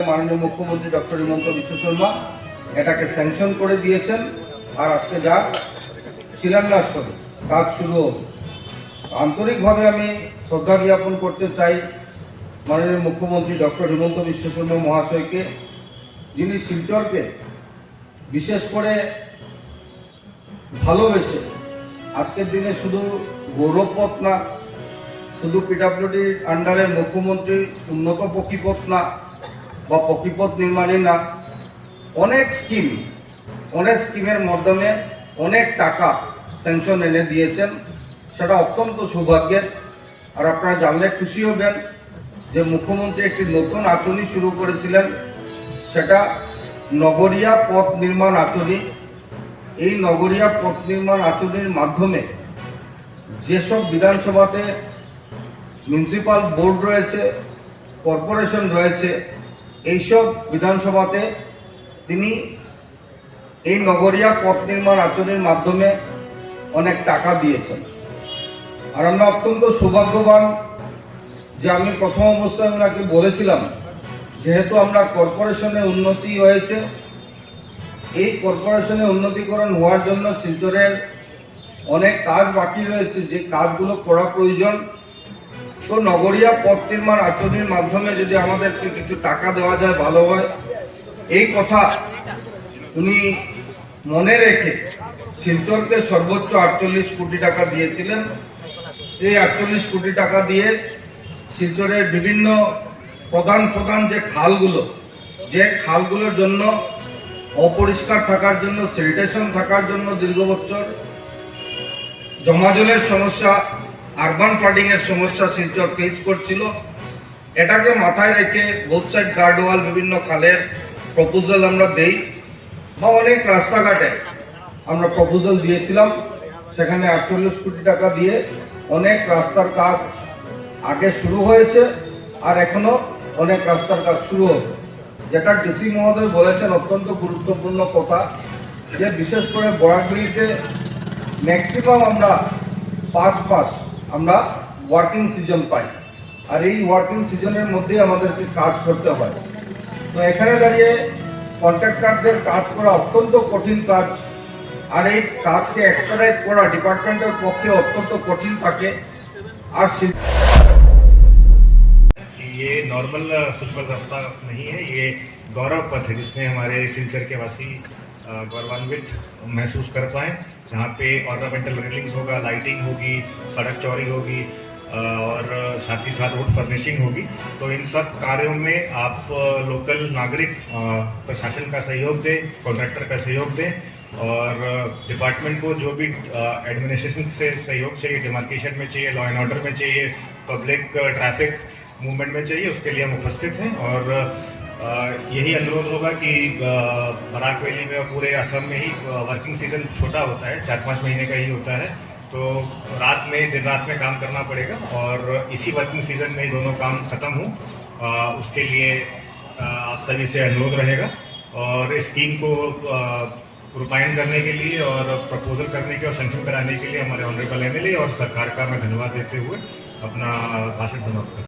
মাননীয় মুখ্যমন্ত্রী ডক্টর হিমন্ত বিশ্ব শর্মা এটাকে স্যাংশন করে দিয়েছেন আর আজকে যা শিলান্যাস হবে কাজ শুরু হবে। আন্তরিকভাবে আমি শ্রদ্ধা জ্ঞাপন করতে চাই মাননীয় মুখ্যমন্ত্রী ডক্টর হিমন্ত বিশ্ব শর্মা মহাশয়কে, যিনি শিলচরকে বিশেষ করে ভালোবেসে আজকের দিনে শুধু গৌরবপথ না, শুধু পিডাব্লিউডির আন্ডারে মুখ্যমন্ত্রীর উন্নত পক্ষীপথ না বা পক্ষীপথ নির্মাণে না, অনেক স্কিমের মাধ্যমে অনেক টাকা স্যাংশন এনে দিয়েছেন। সেটা অত্যন্ত সৌভাগ্যের। আর আপনারা জানলে খুশি হবেন যে মুখ্যমন্ত্রী একটি নতুন আঁচনি শুরু করেছিলেন, সেটা নগরিয়া পথ নির্মাণ আঁচনি। এই নগরিয়া পথ নির্মাণ আঁচনির মাধ্যমে যেসব বিধানসভাতে মিউনিসিপাল বোর্ড রয়েছে, কর্পোরেশন রয়েছে, এইসব বিধানসভাতে তিনি এই নগরিয়া পথ নির্মাণ আঁচনির মাধ্যমে অনেক টাকা দিয়েছেন। আর আমরা অত্যন্ত সৌভাগ্যবান যে আমি প্রথম অবস্থায় ওনাকে বলেছিলাম, যেহেতু আমরা কর্পোরেশনের উন্নতি হয়েছে, এই কর্পোরেশনের উন্নতিকরণ হওয়ার জন্য শিলচরের অনেক কাজ বাকি রয়েছে, যে কাজগুলো করা প্রয়োজন। তো নগরিয়া পথ নির্মাণ আঁচনির মাধ্যমে যদি আমাদেরকে কিছু টাকা দেওয়া যায় ভালো হয়। এই কথা উনি মনে রেখে শিলচরকে সর্বোচ্চ 48 কোটি টাকা দিয়েছিলেন। এই 48 কোটি টাকা দিয়ে শিলচরের বিভিন্ন প্রধান যে খালগুলোর জন্য অপরিষ্কার থাকার জন্য, স্যানিটেশন থাকার জন্য দীর্ঘ বছর জমা জলের সমস্যা, আরবান ফ্লাডিং এর সমস্যা শিলচর ফেস করছিল, এটাকে মাথায় রেখে বোথ সাইড গার্ডওয়াল, বিভিন্ন খালের প্রপোজাল আমরা দেই বা অনেক রাস্তাঘাটে আমরা প্রপোজাল দিয়েছিলাম। সেখানে 48 কোটি টাকা দিয়ে অনেক রাস্তার কাজ আগে শুরু হয়েছে আর এখনো অনেক রাস্তার কাজ শুরু হবে। যেটা ডিসি মহোদয় বলেছেন অত্যন্ত গুরুত্বপূর্ণ কথা, যে বিশেষ করে বরাকবিলিতে ম্যাক্সিমাম আমরা 5 মাস আমরা ওয়ার্কিং সিজন পাই, আর এই ওয়ার্কিং সিজনের মধ্যেই আমাদেরকে কাজ করতে হয়। তো এখানে দাঁড়িয়ে কন্ট্রাক্টরদের কাজ করা অত্যন্ত কঠিন কাজ, আর এই কাজকে এক্সপার্টাইজ করা ডিপার্টমেন্টের পক্ষে অত্যন্ত কঠিন থাকে। আর ये नॉर्मल सिंपल रास्ता नहीं है, ये गौरव पथ है जिसमें हमारे सिलचर के वासी गौरवान्वित महसूस कर पाएँ। जहाँ पे ऑर्नामेंटल रेलिंग्स होगा, लाइटिंग होगी, सड़क चौड़ी होगी और साथ ही साथ रोड फर्निशिंग होगी। तो इन सब कार्यों में आप लोकल नागरिक प्रशासन का सहयोग दें, कॉन्ट्रैक्टर का सहयोग दें और डिपार्टमेंट को जो भी एडमिनिस्ट्रेशन से सहयोग चाहिए, डिमार्केशन में चाहिए, लॉ एंड ऑर्डर में चाहिए, पब्लिक ट्रैफिक मूवमेंट में चाहिए, उसके लिए हम उपस्थित हैं। और यही अनुरोध होगा कि बराक वैली में और पूरे असम में ही वर्किंग सीजन छोटा होता है, 4-5 महीने का ही होता है। तो दिन रात में काम करना पड़ेगा और इसी वर्किंग सीजन में ही दोनों काम खत्म हो, उसके लिए आप सभी से अनुरोध रहेगा। और इस स्कीम को रूपायन करने के लिए और प्रपोजल करने के और सैंक्शन कराने के लिए हमारे ऑनरेबल एमएलए और सरकार का मैं धन्यवाद देते हुए अपना भाषण समाप्त करता हूं।